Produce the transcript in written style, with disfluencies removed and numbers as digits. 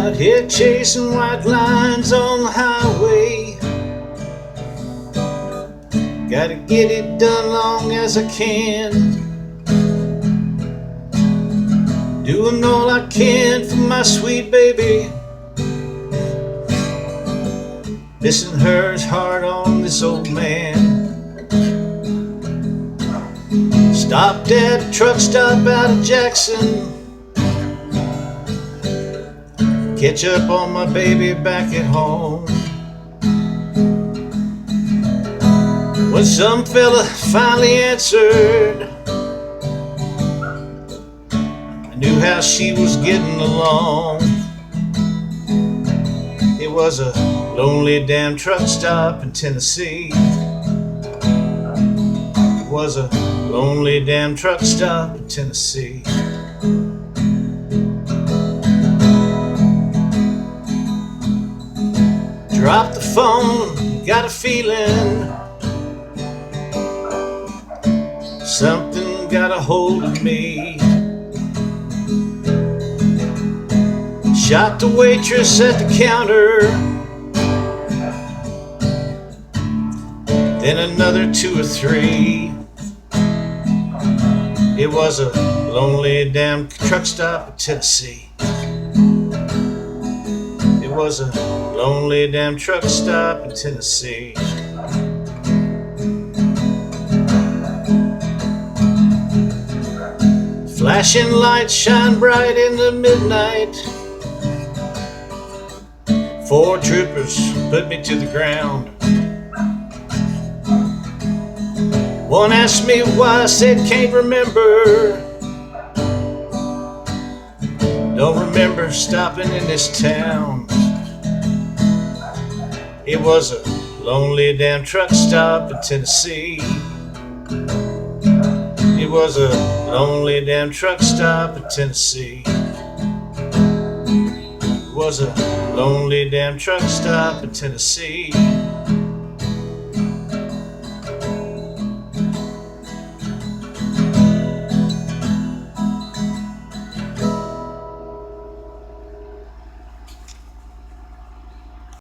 Out here chasing white lines on the highway. Gotta get it done long as I can. Doing all I can for my sweet baby. Missing her's hard on this old man. Stopped at a truck stop out of Jackson. Catch up on my baby back at home. When some fella finally answered, I knew how she was getting along. It was a lonely damn truck stop in Tennessee. It was a lonely damn truck stop in Tennessee. Dropped the phone, got a feeling something got a hold of me. Shot the waitress at the counter, then another 2 or 3. It was a lonely damn truck stop in Tennessee. It was a lonely damn truck stop in Tennessee. Flashing lights shine bright in the midnight. 4 troopers put me to the ground. One asked me why, I said can't remember. Don't remember stopping in this town. It was a lonely damn truck stop in Tennessee. It was a lonely damn truck stop in Tennessee. It was a lonely damn truck stop in Tennessee.